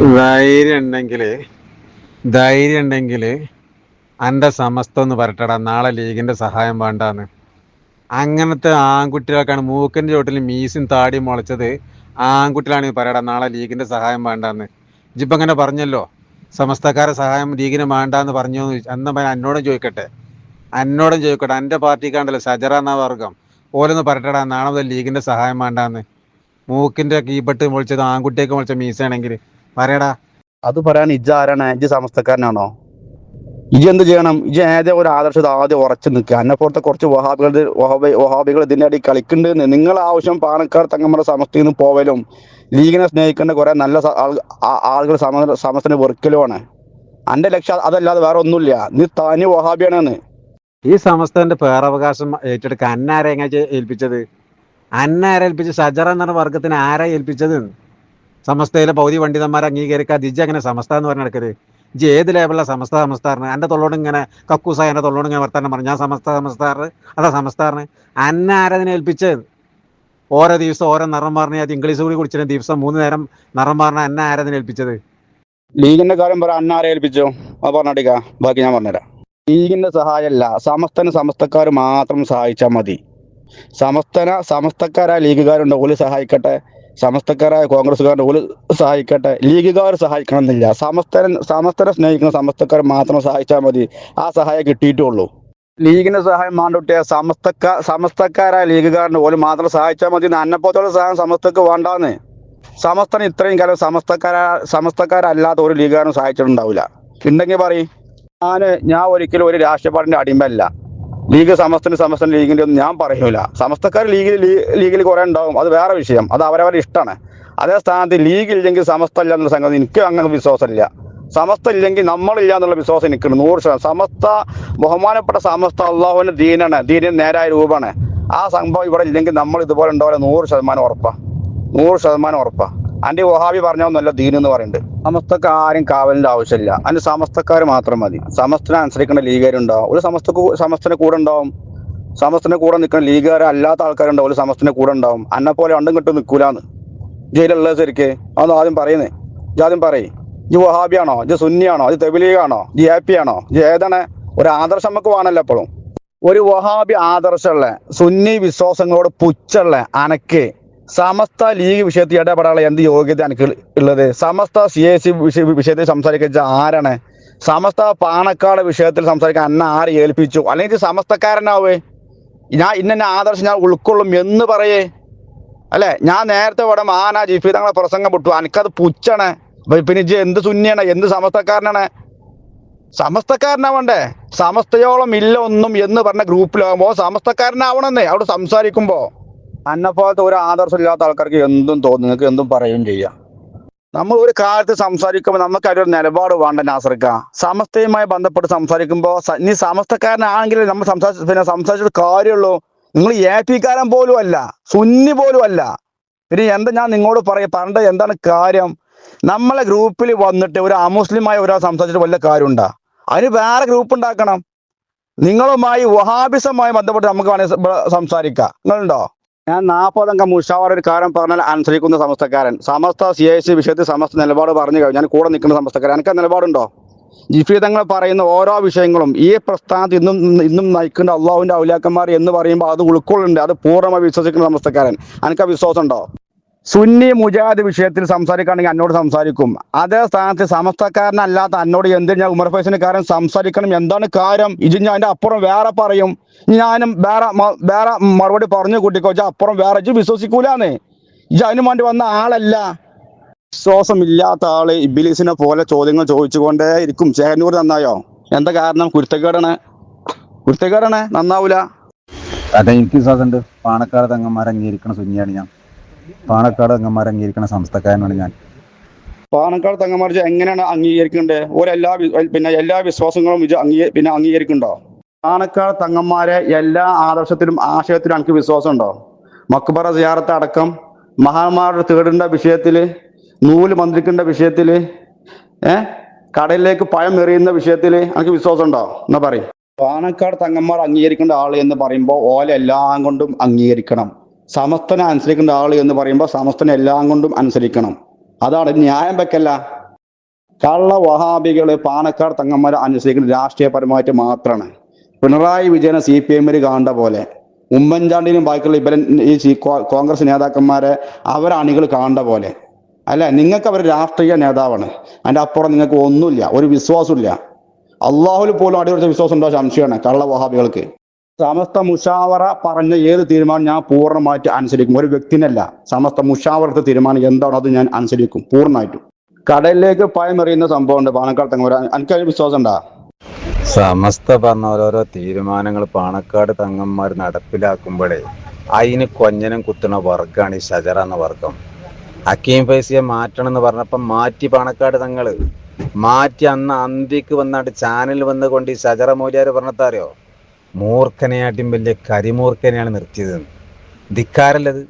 ധൈര്യം ഉണ്ടെങ്കില് ധൈര്യം ഉണ്ടെങ്കില് അന്റെ സമസ്ത ഒന്ന് പറയട്ടടാ, നാളെ ലീഗിന്റെ സഹായം വേണ്ടാന്ന്. അങ്ങനത്തെ ആൺകുട്ടികൾക്കാണ് മൂക്കിന്റെ ചോട്ടിൽ മീസും താടി മുളച്ചത്. ആൺകുട്ടികളാണ് പറയടാ നാളെ ലീഗിന്റെ സഹായം വേണ്ടാന്ന്. ഇജിപ്പം അങ്ങനെ പറഞ്ഞല്ലോ, സമസ്തക്കാരെ സഹായം ലീഗിന് വേണ്ടാന്ന് പറഞ്ഞു. അന്ന് എന്നോടും ചോദിക്കട്ടെ എൻ്റെ പാർട്ടിക്കാണ്ടല്ലോ ഷജറ എന്ന വർഗം, ഓലൊന്ന് പറയട്ടടാ നാളെ മുതൽ ലീഗിന്റെ സഹായം വേണ്ടാന്ന്. മൂക്കിന്റെ കീപ്പട്ട് മുളിച്ചത് ആൺകുട്ടിയൊക്കെ മുളിച്ച മീസയാണെങ്കിൽ പറയടാ. അത് പറയാൻ ഇജ്ജ് ആരാണ്? ഇജ്ജ് സമസ്തക്കാരനാണോ? ഇജ്ജ് എന്ത് ചെയ്യണം? ഇജ്ജ് ഏതോ ഒരു ആദർശത്തെ ആദ്യം ഉറച്ചു നിൽക്കുക. എന്നെ പോലത്തെ കുറച്ച് വഹാബികൾ ഇതിന്റെ അടി കളിക്കുന്നുണ്ട്. നിങ്ങൾ ആവശ്യം പാണക്കാട് തങ്ങമ്മയുടെ സമസ്തയിൽ നിന്ന് പോവലും ലീഗിനെ സ്നേഹിക്കേണ്ട കുറെ നല്ല ആളുകൾ സമസ്തനെ വെറുക്കലുമാണ്. എന്റെ ലക്ഷ്യം അതല്ലാതെ വേറെ ഒന്നുമില്ല. നീ തനി വഹാബിയാണെന്ന്. ഈ സമസ്തന്റെ പേറവകാശം ഏറ്റെടുക്കാൻ അന്നാരെ എങ്ങനെ ഏൽപ്പിച്ചത്? അന്നാരെ ഏൽപ്പിച്ച് ഷജറ എന്ന വർഗത്തിന് ആരാ ഏൽപ്പിച്ചത്? സമസ്തയിലെ പൗതി പണ്ഡിതന്മാരെ അംഗീകരിക്കാതെ ഇജ്ജ് അങ്ങനെ സമസ്ത എന്ന് പറഞ്ഞ നടക്കരുത്. ഇജ്ജ് ഏത് ലേബിളിലാണ് സമസ്ത എൻ്റെ തൊള്ളോട് ഇങ്ങനെ കക്കൂസായ എൻ്റെ തൊള്ളോട് ഇങ്ങനെ വർത്താനം പറഞ്ഞു ഞാൻ സമസ്താറിന് അതാ സമസ്താറിന് അന്ന ആരതിനെ ഏൽപ്പിച്ചത്? ഓരോ ദിവസം ഓരോ നിറം മാറിന്, അത് ഇംഗ്ലീഷ് കൂടി കുടിച്ചിട്ട് ദിവസം 3 നേരം നിറം മാറിന അന്ന ആരതിനെ ഏൽപ്പിച്ചത്? ലീഗിന്റെ കാര്യം പറയാൻ അന്ന ആരെ ഏൽപ്പിച്ചോ? അത് പറഞ്ഞാട്ടിക്ക, ബാക്കി ഞാൻ പറഞ്ഞുതരാം. ലീഗിന്റെ സഹായമല്ല, സമസ്തക്കാർ മാത്രം സഹായിച്ചാൽ മതി. സമസ്തക്കാരായ ലീഗുകാരുണ്ട്, ഓല് സഹായിക്കട്ടെ. സമസ്തക്കാരായ കോൺഗ്രസ്സുകാരുടെ ഓല് സഹായിക്കട്ടെ. ലീഗുകാർ സഹായിക്കണം എന്നില്ല. സമസ്തനെ സ്നേഹിക്കുന്ന സമസ്തക്കാർ മാത്രം സഹായിച്ചാൽ മതി. ആ സഹായം കിട്ടിയിട്ടുള്ളൂ. ലീഗിന്റെ സഹായം മാണ്ടൊട്ടിയ സമസ്തക്കാരായ ലീഗുകാരൻ്റെ ഓല് മാത്രം സഹായിച്ചാൽ മതി. അന്നെപ്പോലത്തുള്ള സഹായം സമസ്തക്ക് വേണ്ടാന്ന്. സമസ്തന് ഇത്രയും കാലം സമസ്തക്കാരല്ലാത്ത ഒരു ലീഗുകാരനും സഹായിച്ചിട്ടുണ്ടാവില്ല. ഉണ്ടെങ്കിൽ പറയും. ഞാൻ ഒരിക്കലും ഒരു രാഷ്ട്രീയ പാർട്ടിന്റെ അടിമല്ല. ലീഗ് സമസ്തന് ലീഗിന്റെ ഒന്നും ഞാൻ പറയൂല. സമസ്തക്കാർ ലീഗിൽ കുറെ ഉണ്ടാവും, അത് വേറെ വിഷയം, അത് അവരവരുടെ ഇഷ്ടമാണ്. അതേ സ്ഥാനത്ത് ലീഗ് ഇല്ലെങ്കിൽ സമസ്ത ഇല്ല എന്നുള്ള സംഗതി എനിക്ക് അങ്ങനെ വിശ്വാസമില്ല. സമസ്ത ഇല്ലെങ്കിൽ നമ്മളില്ല എന്നുള്ള വിശ്വാസം എനിക്കുണ്ട് 100%. സമസ്ത ബഹുമാനപ്പെട്ട സമസ്ത അള്ളാഹുവിന്റെ ദീനാണ്, ദീനിന് നേരായ രൂപമാണ്. ആ സംഭവം ഇവിടെ ഇല്ലെങ്കിൽ നമ്മൾ ഇതുപോലെ ഉണ്ടാവില്ല. 100% ഉറപ്പാ, 100% ഉറപ്പാ. അന്റെ വഹാബി പറഞ്ഞൊന്നുമല്ല ദീൻ എന്ന് പറയുന്നുണ്ട്. സമസ്തക്ക് ആരും കാവലിന്റെ ആവശ്യമില്ല. അതിന് സമസ്തക്കാർ മാത്രം മതി. സമസ്തനെ അനുസരിക്കുന്ന ലീഗുകാരുണ്ടാവും, ഒരു സമസ്തന്റെ കൂടെ ഉണ്ടാവും. സമസ്തന്റെ കൂടെ നിൽക്കുന്ന ലീഗുകാർ അല്ലാത്ത ആൾക്കാരുണ്ടാവും, ഒരു സമസ്തന്റെ കൂടെ ഉണ്ടാവും. അന്നെ പോലെ രണ്ടും കിട്ടും നിൽക്കൂലാന്ന് ജയിലുള്ളത് ശരിക്ക് അതൊന്നും ആദ്യം പറയുന്നേ. ആദ്യം പറയും, ഇജ് വഹാബിയാണോ, ഇജ് സുന്നിയാണോ, ഇജ് തെബിലീഗാണോ, ഇജ് എ പി ആണോ, ഇജ് ഏതാണ്? ഒരു ആദർശം നമുക്ക് വേണമല്ലോ എപ്പോഴും. ഒരു വഹാബി ആദർശമുള്ള സുന്നി വിശ്വാസങ്ങളോട് പുച്ഛമുള്ള അനക്ക് സമസ്ത ലീഗ് വിഷയത്തിൽ ഇടപെടാനുള്ള എന്ത് യോഗ്യത എനിക്ക് ഉള്ളത്? സമസ്ത CAC വിഷയത്തിൽ സംസാരിക്കുക ആരാണ്? സമസ്ത പാണക്കാട് വിഷയത്തിൽ സംസാരിക്കാൻ അന്ന ആര് ഏൽപ്പിച്ചു? അല്ലെങ്കിൽ സമസ്തക്കാരനാവേ ഞാൻ ഇന്നെ ആദർശം ഞാൻ ഉൾക്കൊള്ളും എന്ന് പറയേ അല്ലെ? ഞാൻ നേരത്തെ ഇവിടെ ജിഫി തങ്ങളെ പ്രസംഗം വിട്ടു, എനിക്കത് പുച്ഛാണ്. പിന്നെ ഇജ്ജ് എന്ത് സുന്നിയാണ്, എന്ത് സമസ്തക്കാരനാണ്? സമസ്തക്കാരനാവണ്ടേ? സമസ്തയോളം ഇല്ല ഒന്നും എന്ന് പറഞ്ഞ ഗ്രൂപ്പിലാകുമ്പോ സമസ്തക്കാരനാവണമെന്നേ അവിടെ സംസാരിക്കുമ്പോ. അന്നെപ്പോലത്തെ ഒരു ആദർശം ഇല്ലാത്ത ആൾക്കാർക്ക് എന്തും തോന്നും, നിങ്ങൾക്ക് എന്തും പറയുകയും ചെയ്യാം. നമ്മൾ ഒരു കാര്യത്ത് സംസാരിക്കുമ്പോൾ നമുക്ക് അതിലൊരു നിലപാട് വേണ്ട നാസർക്ക. സമസ്തയുമായി ബന്ധപ്പെട്ട് സംസാരിക്കുമ്പോൾ നീ സമസ്തക്കാരനാണെങ്കിൽ നമ്മൾ സംസാരിച്ചിട്ട് കാര്യമുള്ളൂ. നിങ്ങൾ AP കാരൻ പോലും അല്ല, സുന്നി പോലും അല്ല. ഇനി എന്താ ഞാൻ നിങ്ങളോട് പറഞ്ഞ എന്താണ് കാര്യം? നമ്മളെ ഗ്രൂപ്പിൽ വന്നിട്ട് ഒരു അമുസ്ലിമായ ഒരാൾ സംസാരിച്ചിട്ട് വല്ല കാര്യമുണ്ടാ? അതിന് വേറെ ഗ്രൂപ്പ് ഉണ്ടാക്കണം. നിങ്ങളുമായി വഹാബിസമായി ബന്ധപ്പെട്ട് നമുക്ക് വേണമെങ്കിൽ സംസാരിക്കാം. നിങ്ങളുണ്ടോ? ഞാൻ 40 അംഗ മുഷാവറ ഒരു കാര്യം പറഞ്ഞാൽ അനുസരിക്കുന്ന സമസ്തക്കാരൻ. സമസ്ത CAC വിഷയത്തിൽ സമസ്ത നിലപാട് പറഞ്ഞു കഴിഞ്ഞു. ഞാൻ കൂടെ നിൽക്കുന്ന സമസ്തക്കാരൻ. എനിക്ക് നിലപാടുണ്ടോ? ജിഫി തങ്ങൾ പറയുന്ന ഓരോ വിഷയങ്ങളും ഈ പ്രസ്ഥാനത്ത് ഇന്നും നയിക്കുന്ന അള്ളാഹുവിന്റെ ഔലിയാക്കന്മാർ എന്ന് പറയുമ്പോൾ അത് ഉൾക്കൊള്ളുന്നുണ്ട്. അത് പൂർണ്ണമായി വിശ്വസിക്കുന്ന സമസ്തക്കാരൻ. എനിക്ക് വിശ്വാസം ഉണ്ടോ? സുന്നി മുജാഹിദ് വിഷയത്തിൽ സംസാരിക്കുകയാണെങ്കിൽ എന്നോട് സംസാരിക്കും. അതേ സ്ഥാനത്ത് സമസ്തക്കാരനല്ലാത്ത എന്നോട് എന്തിന് ഞാൻ ഉമർ ഫൈസിന്റെ കാര്യം സംസാരിക്കണം? എന്താണ് കാര്യം? ഇത് ഞാൻ അതിന്റെ അപ്പുറം വേറെ പറയും. ഞാനും വേറെ മറുപടി പറഞ്ഞു കൂട്ടിക്കോ. അപ്പുറം വേറെ ഇജ്ജ് വിശ്വസിക്കൂലെന്ന്. ഇജ്ജ് അതിനു വേണ്ടി വന്ന ആളല്ല. വിശ്വാസമില്ലാത്ത ആള് ഇബിലീസിനെ പോലെ ചോദ്യങ്ങൾ ചോദിച്ചുകൊണ്ടേ ഇരിക്കും. ചേകന്നൂർ നന്നായോ? എന്താ കാരണം? കുരുത്തക്കേടാണ്, നന്നാവൂല. അതെ, എനിക്ക് വിശ്വാസമുണ്ട്. പാണക്കാട് തങ്ങന്മാരെ അംഗീകരിക്കണ സുന്നിയാണ് ഞാൻ. പാണക്കാട് തങ്ങന്മാരെ അംഗീകരിക്കണ സമസ്തക്കാരനാണ് ഞാൻ. പാണക്കാട് തങ്ങന്മാർ എങ്ങനെയാണ് അംഗീകരിക്കേണ്ടത്? എല്ലാ വിശ്വാസങ്ങളും അംഗീകരിക്കുന്നുണ്ടോ? പാണക്കാട് തങ്ങന്മാരെ എല്ലാ ആദർശത്തിലും ആശയത്തിലും എനിക്ക് വിശ്വാസം ഉണ്ടോ? മക്ബറ സിയാറത്ത് അടക്കം, മഹാന്മാരുടെ തേടേണ്ട വിഷയത്തില്, നൂല് മന്ത്രിക്കേണ്ട വിഷയത്തില്, കടലിലേക്ക് പഴം എറിയുന്ന വിഷയത്തില് എനിക്ക് വിശ്വാസം ഉണ്ടോ? എന്നാ പറയും. പാണക്കാട് തങ്ങന്മാർ അംഗീകരിക്കേണ്ട ആള് എന്ന് പറയുമ്പോൾ ഓല എല്ലാം കൊണ്ടും അംഗീകരിക്കണം. സമസ്തനെ അനുസരിക്കേണ്ട ആള് എന്ന് പറയുമ്പോൾ സമസ്തനെ എല്ലാം കൊണ്ടും അനുസരിക്കണം. അതാണ് ന്യായം വെക്കല്ല. കള്ള വഹാബികള് പാണക്കാട് തങ്ങന്മാരെ അനുസരിക്കുന്നത് രാഷ്ട്രീയപരമായിട്ട് മാത്രമാണ്. പിണറായി വിജയനെ CPM കാണേണ്ട പോലെ ഉമ്മൻചാണ്ടിനും ബാക്കിയുള്ള ഇവരൻ കോൺഗ്രസ് നേതാക്കന്മാരെ അവരെ അണികൾ കാണേണ്ട പോലെ അല്ല. നിങ്ങൾക്ക് അവർ രാഷ്ട്രീയ നേതാവാണ്, അതിൻ്റെ അപ്പുറം നിങ്ങൾക്ക് ഒന്നുമില്ല, ഒരു വിശ്വാസമില്ല. അള്ളാഹുൽ പോലും അടിയുറച്ച വിശ്വാസം ഉണ്ടോ സംശയമാണ് കള്ള വഹാബികൾക്ക്. സമസ്ത മുഷാവറ പറഞ്ഞ ഏത് തീരുമാനം ഞാൻ പൂർണ്ണമായിട്ട് അനുസരിക്കും. ഒരു വ്യക്തിനല്ല, സമസ്ത മുഷാവറത്തെ തീരുമാനം എന്താണോ അത് ഞാൻ അനുസരിക്കും പൂർണ്ണമായിട്ടും. കടലിലേക്ക് പയമെറിയുന്ന സംഭവം ഉണ്ട് പാണക്കാട് തങ്ങന്മാർ, എനിക്കതിൽ വിശ്വാസം ഉണ്ടാ? സമസ്ത പറഞ്ഞ ഓരോരോ തീരുമാനങ്ങൾ പാണക്കാട് തങ്ങന്മാർ നടപ്പിലാക്കുമ്പോഴേ അതിന് കൊഞ്ഞനം കുത്തുന്ന വർഗമാണ് ഈ ഷജറ എന്ന വർഗം. ഹക്കീം ഫൈസിയെ മാറ്റണം എന്ന് പറഞ്ഞപ്പം മാറ്റി പാണക്കാട് തങ്ങള് മാറ്റി അന്ന് അന്തിക്ക് വന്നാണ്ട് ചാനൽ വന്നുകൊണ്ട് ഈ ഷജറ മൗലിയാർ പറഞ്ഞത്തറിയോ, മൂർഖനെയാട്ടും വലിയ കരിമൂർഖനെയാണ് നിർത്തിയത്. ധിക്കാരല്ലത്.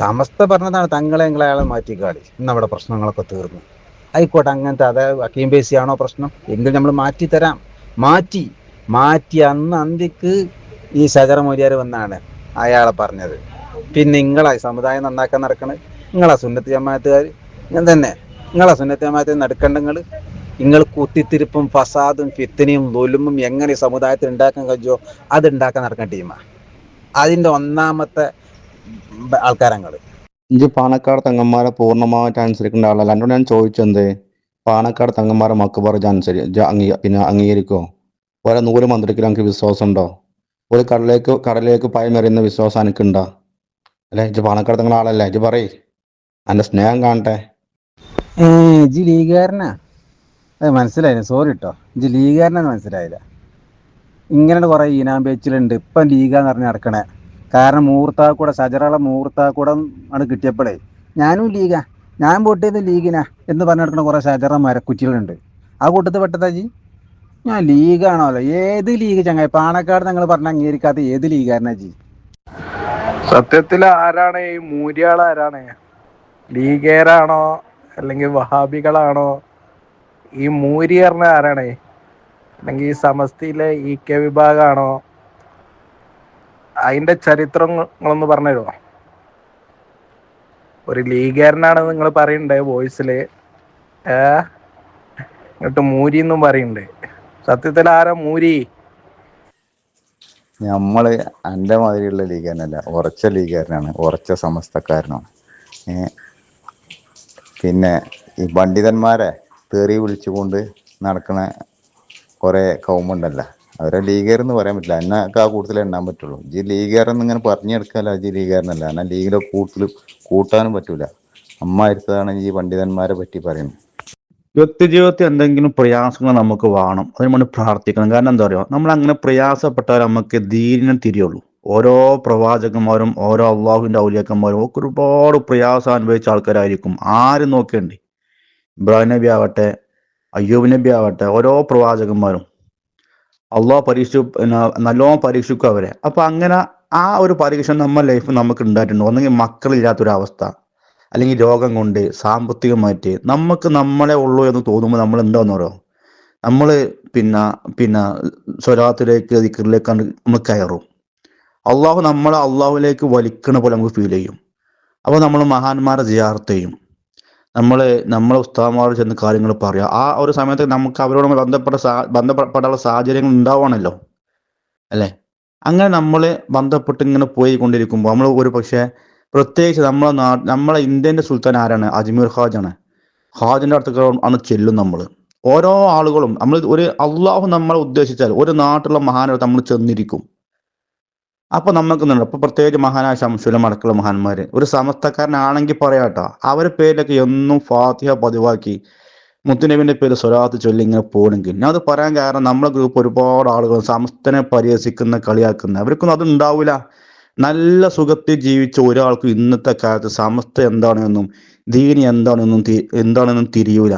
സമസ്ത പറഞ്ഞതാണ് തങ്ങളെ അയാളെ മാറ്റിക്കാളി, ഇന്ന് അവിടെ പ്രശ്നങ്ങളൊക്കെ തീർന്നു. ആയിക്കോട്ടെ, അങ്ങനത്തെ അതായത് ഹക്കീം ഫൈസിയാണോ പ്രശ്നം എങ്കിൽ നമ്മൾ മാറ്റിത്തരാം. മാറ്റി അന്ന് അന്തിക്ക് ഈ ഷജറ മൗലിയാർ വന്നാണ് അയാളെ പറഞ്ഞത്. പിന്നെ നിങ്ങളെ സമുദായം നന്നാക്കാൻ നടക്കണത് നിങ്ങളാ സുന്നത്ത് ജമാഅത്തുകാർ. ഇങ്ങനെ തന്നെ നിങ്ങളാ സുന്നത്ത് ജമാഅത്ത് നടക്കേണ്ടങ്ങൾ. നിങ്ങൾ കുത്തിത്തിരിപ്പും ഫസാദും ഫിത്തനയും ദുൽമും എങ്ങനെ സമുദായത്തിൽ ഉണ്ടാക്കാൻ കഴിയുമോ അത് ഉണ്ടാക്കാൻ നടക്കുന്ന ടീമാണ്. അതിൻ്റെ ഒന്നാമത്തെ ആൾക്കാരങ്ങൾ. ഇഞ്ച് പാണക്കാട് തങ്ങന്മാരെ പൂർണ്ണമായിട്ട് അനുസരിക്കേണ്ട ആളല്ല. എന്നോട് ഞാൻ ചോദിച്ചെന്ത്, പാണക്കാട് തങ്ങന്മാരെ മക്ബറ അംഗീകരിക്കോ? ഓരോ നൂല് മന്ത്രിക്കൽ എനിക്ക് വിശ്വാസം ഉണ്ടോ? ഒരു കടലിലേക്ക് പയമെറിയുന്ന വിശ്വാസം എനിക്കുണ്ടോ? അല്ലെ, ഇജ്ജ് പാണക്കാട് തങ്ങളുടെ ആളല്ലേ, ഇജ്ജ് പറയ്, എൻ്റെ സ്നേഹം കാണട്ടെ. ഇജ് ലീഗുകാരനാ? അത് മനസ്സിലായില്ല, സോറി കേട്ടോ. ഇജ് ലീഗുകാരനാന്ന് മനസ്സിലായില്ല. ഇങ്ങനെ കുറേ ഈനാം പേച്ചിലുണ്ട് ഇപ്പം ലീഗാന്ന് പറഞ്ഞ് നടക്കണേ. കാരണം മുഹൂർത്താക്കൂടെ ഷജറകളെ മുഹൂർത്താക്കൂടെ ആണ് കിട്ടിയപ്പോഴേ ഞാനും ലീഗാ, ഞാൻ വോട്ട് ചെയ്ത് ലീഗിനാ എന്ന് പറഞ്ഞ് നടക്കുന്ന കുറേ ഷജറ മരക്കുറ്റികളുണ്ട്. ആ കൂട്ടത്തിൽ പെട്ടതാ ജി? ഞാൻ ലീഗാണോല്ലോ? ഏത് ലീഗ് ചങ്ങായി? പാണക്കാട് നിങ്ങൾ പറഞ്ഞ അംഗീകരിക്കാത്ത ഏത് ലീഗാരനാ ജി? സത്യത്തിൽ ആരാണ് ഈ മൂര്യാൾ? ആരാണ്? ലീഗേരാണോ അല്ലെങ്കിൽ വഹാബികളാണോ? ഈ മൂരി പറഞ്ഞ ആരാണ്? അല്ലെങ്കിൽ ഈ സമസ്തയിലെ EK വിഭാഗമാണോ? അതിന്റെ ചരിത്രങ്ങളൊന്ന് പറഞ്ഞുതരുമോ? ഒരു ലീഗുകാരനാണ് നിങ്ങൾ പറയണ്ടേ വോയിസില്, എന്നിട്ട് മൂരി എന്നും പറയുന്നുണ്ട്. സത്യത്തിൽ ആരാ മൂരി? നമ്മള് എൻ്റെ മാതിരിയുള്ള ലീഗുകാരനല്ല, ഉറച്ച ലീഗുകാരനാണ്, ഉറച്ച സമസ്തക്കാരനാണ്. പിന്നെ ഈ പണ്ഡിതന്മാരെ തെറി വിളിച്ചുകൊണ്ട് നടക്കുന്ന കുറേ കൗമുണ്ടല്ല, അവരെ ലീഗുകാരെന്ന് പറയാൻ പറ്റില്ല. എന്നൊക്കെ ആ കൂട്ടത്തിൽ എണ്ണാൻ പറ്റുള്ളൂ. ഈ ലീഗുകാരെന്ന് ഇങ്ങനെ പറഞ്ഞെടുക്കാല്ല, ഈ ലീഗുകാരനല്ല. എന്നാൽ ലീഗിലെ കൂട്ടാനും പറ്റൂല. അമ്മായിരുത്തതാണ് ഈ പണ്ഡിതന്മാരെ പറ്റി പറയുന്നത്. വ്യക്തിജീവിതത്തിൽ എന്തെങ്കിലും പ്രയാസങ്ങൾ നമുക്ക് വേണം, അതിന് വേണ്ടി പ്രാർത്ഥിക്കണം. കാരണം എന്താ പറയുക, നമ്മൾ അങ്ങനെ പ്രയാസപ്പെട്ടാൽ നമുക്ക് ദീനിനെ തിരിയുള്ളൂ. ഓരോ പ്രവാചകന്മാരും ഓരോ അള്ളാഹുവിൻ്റെ ഔലിയാക്കന്മാരും ഒക്കെ ഒരുപാട് പ്രയാസം അനുഭവിച്ച ആൾക്കാരായിരിക്കും. ആരും നോക്കേണ്ടി, ഇബ്രാഹിം നബി ആവട്ടെ, അയ്യൂബ് നബി ആവട്ടെ, ഓരോ പ്രവാചകന്മാരും അള്ളാഹ് നല്ലോണം പരീക്ഷിക്കും അവരെ. അപ്പൊ അങ്ങനെ ആ ഒരു പരീക്ഷ നമ്മുടെ ലൈഫിൽ നമുക്ക് ഉണ്ടായിട്ടുണ്ട്. ഒന്നെങ്കിൽ മക്കളില്ലാത്തൊരവസ്ഥ, അല്ലെങ്കിൽ രോഗം കൊണ്ട്, സാമ്പത്തികമായിട്ട് നമുക്ക് നമ്മളെ ഉള്ളൂ എന്ന് തോന്നുമ്പോൾ നമ്മൾ എന്താന്ന് പറയുമോ, നമ്മൾ പിന്നെ സ്വലാത്തിലേക്ക് ദിക്റിലേക്കാണ് നമ്മൾ കയറും. അള്ളാഹു നമ്മളെ അള്ളാഹുലേക്ക് വലിക്കണ പോലെ നമുക്ക് ഫീൽ ചെയ്യും. അപ്പോൾ നമ്മൾ മഹാന്മാരെ സിയാറത്ത് ചെയ്യും, നമ്മളെ ഉസ്താദന്മാരോട് ചെന്ന് കാര്യങ്ങൾ പറയാം. ആ ഒരു സമയത്ത് നമുക്ക് അവരോട് ബന്ധപ്പെടാനുള്ള സാഹചര്യങ്ങൾ ഉണ്ടാവുകയാണല്ലോ അല്ലേ. അങ്ങനെ നമ്മൾ ബന്ധപ്പെട്ട് ഇങ്ങനെ പോയി കൊണ്ടിരിക്കുമ്പോൾ നമ്മൾ ഒരു പക്ഷേ പ്രത്യേകിച്ച് നമ്മളെ ഇന്ത്യൻ്റെ സുൽത്താൻ ആരാണ്? അജ്മീർ ഖാജാണ്. ഖാജിൻ്റെ അടുത്തൊക്കെ ആണ് ചെല്ലും നമ്മൾ. ഓരോ ആളുകളും ഒരു അള്ളാഹു നമ്മളെ ഉദ്ദേശിച്ചാൽ ഒരു നാട്ടിലുള്ള മഹാനടുത്ത് നമ്മൾ ചെന്നിരിക്കും. അപ്പൊ നമുക്കുന്നുണ്ട്. അപ്പൊ പ്രത്യേകിച്ച് മഹാനായ ശംസുലം അടക്കമുള്ള മഹാന്മാര്, ഒരു സമസ്തക്കാരനാണെങ്കിൽ പറയാട്ടോ, അവരുടെ പേരിലൊക്കെ എന്നും ഫാത്തിഹ പതിവാക്കി മുത്തുനബിന്റെ പേര് സ്വലാത്ത് ചൊല്ലി ഇങ്ങനെ പോകണമെങ്കിൽ, ഞാൻ അത് പറയാൻ കാരണം നമ്മളെ ഗ്രൂപ്പ് ഒരുപാട് ആളുകൾ സമസ്തനെ പരിഹസിക്കുന്ന, കളിയാക്കുന്ന, അവർക്കൊന്നും അത് ഉണ്ടാവില്ല. നല്ല സുഖത്തിൽ ജീവിച്ച ഒരാൾക്കും ഇന്നത്തെ കാലത്ത് സമസ്ത എന്താണെന്നും ദീനി എന്താണെന്നും തിരിയൂല.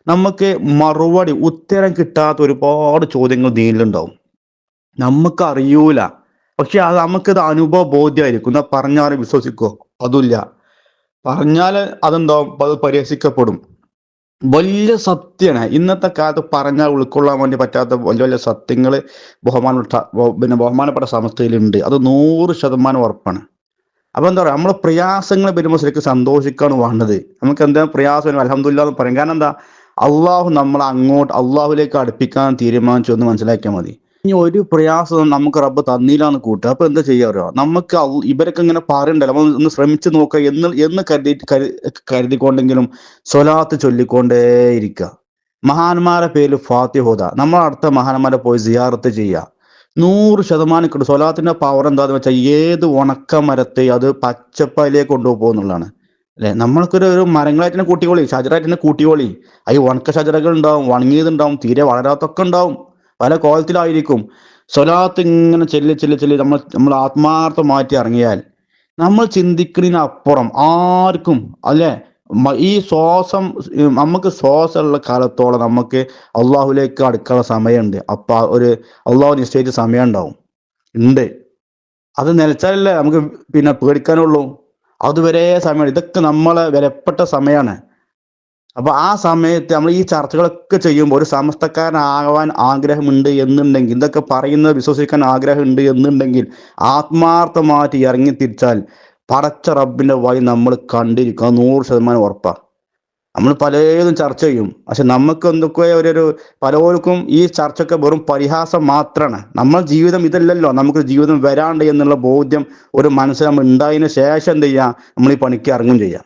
നമുക്ക് മറുപടി ഉത്തരം കിട്ടാത്ത ഒരുപാട് ചോദ്യങ്ങൾ ദീനിലുണ്ടാവും, നമുക്ക് അറിയൂല. പക്ഷെ അത് നമുക്കത് അനുഭവ ബോധ്യമായിരിക്കും. എന്നാ പറഞ്ഞാലും വിശ്വസിക്കോ? അതുമില്ല. പറഞ്ഞാല് അതെന്താവും, അത് പരിഹസിക്കപ്പെടും. വലിയ സത്യമാണ് ഇന്നത്തെ കാലത്ത് പറഞ്ഞാൽ ഉൾക്കൊള്ളാൻ വേണ്ടി പറ്റാത്ത വലിയ വലിയ സത്യങ്ങൾ ബഹുമാനപ്പെട്ട സമസ്തയിലുണ്ട്. അത് 100% ഉറപ്പാണ്. അപ്പൊ എന്താ പറയുക, നമ്മളെ പ്രയാസങ്ങൾ വരുമ്പോൾ ശരിക്കും സന്തോഷിക്കാണ് വേണ്ടത്. നമുക്ക് എന്താ പ്രയാസം അൽഹംദുലില്ലാഹ് എന്ന് പറയും. കാരണം എന്താ, അള്ളാഹു നമ്മളെ അങ്ങോട്ട് അള്ളാഹുലേക്ക് അടുപ്പിക്കാൻ തീരുമാനിച്ചു എന്ന് മനസ്സിലാക്കിയാൽ മതി. ഇനി ഒരു പ്രയാസം നമുക്ക് റബ്ബ് തന്നില്ലാന്ന് കൂട്ടുക, അപ്പൊ എന്താ ചെയ്യാറോ? നമുക്ക് ഇവരൊക്കെ ഇങ്ങനെ പറയണ്ടല്ലോ, നമ്മൾ ഒന്ന് ശ്രമിച്ചു നോക്കുക എന്ന് കരുതിക്കൊണ്ടെങ്കിലും സ്വലാത്ത് ചൊല്ലിക്കൊണ്ടേയിരിക്കുക. മഹാന്മാരെ പേരിൽ ഫാത്തിഹ ഓതുക. നമ്മൾ അടുത്ത മഹാന്മാരെ പോയി സിയാറത്ത് ചെയ്യുക. 100% കിട്ടും. സ്വലാത്തിന്റെ പവർ എന്താന്ന് വെച്ചാൽ ഏത് ഉണക്കമരത്തെ അത് പച്ചപ്പയിലേക്ക് കൊണ്ടുപോകുന്നുള്ളതാണ് അല്ലെ. നമ്മൾക്കൊരു മരങ്ങളായിട്ട് തന്നെ കൂട്ടിക്കോളി, ഷജറായിട്ട് തന്നെ കൂട്ടിക്കോളി. ഈ ഉണക്ക ഷജറകൾ ഉണ്ടാവും, ഉണങ്ങിയതുണ്ടാവും, തീരെ വളരാത്തൊക്കെ ഉണ്ടാവും, പല കോലത്തിലായിരിക്കും. സ്വലാത്ത് ഇങ്ങനെ ചെല്ലി നമ്മൾ ആത്മാർത്ഥമായിട്ട് ഇറങ്ങിയാൽ നമ്മൾ ചിന്തിക്കുന്നതിനപ്പുറം ആർക്കും അല്ലെ ഈ നമുക്ക് ശ്വാസമുള്ള കാലത്തോളം നമുക്ക് അള്ളാഹുലേക്ക് അടുക്കാനുള്ള സമയമുണ്ട്. അപ്പൊ ഒരു അള്ളാഹു നിശ്ചയിച്ച സമയം ഉണ്ട്. അത് നിലച്ചാലല്ലേ നമുക്ക് പിന്നെ പേടിക്കാനുള്ളൂ. അതുവരെ സമയമാണ്. ഇതൊക്കെ നമ്മളെ വിലപ്പെട്ട സമയമാണ്. അപ്പൊ ആ സമയത്ത് നമ്മൾ ഈ ചർച്ചകളൊക്കെ ചെയ്യുമ്പോൾ ഒരു സമസ്തക്കാരനാകാൻ ആഗ്രഹമുണ്ട് എന്നുണ്ടെങ്കിൽ, ഇതൊക്കെ പറയുന്നത് വിശ്വസിക്കാൻ ആഗ്രഹമുണ്ട് എന്നുണ്ടെങ്കിൽ ആത്മാർത്ഥമായിട്ട് ഇറങ്ങി തിരിച്ചാൽ പടച്ച റബ്ബിന്റെ വഴി നമ്മൾ കണ്ടിരിക്കുക 100% ഉറപ്പാണ്. നമ്മൾ പലതും ചർച്ച ചെയ്യും, പക്ഷെ നമുക്ക് എന്തൊക്കെ പലർക്കും ഈ ചർച്ചയൊക്കെ വെറും പരിഹാസം മാത്രമാണ്. നമ്മൾ ജീവിതം ഇതല്ലല്ലോ, നമുക്ക് ജീവിതം വരാണ്ട് എന്നുള്ള ബോധ്യം ഒരു മനസ്സിൽ നമ്മൾ ഉണ്ടായതിനു ശേഷം എന്ത് ചെയ്യുക, നമ്മൾ ഈ പണിക്ക് ഇറങ്ങും ചെയ്യാം.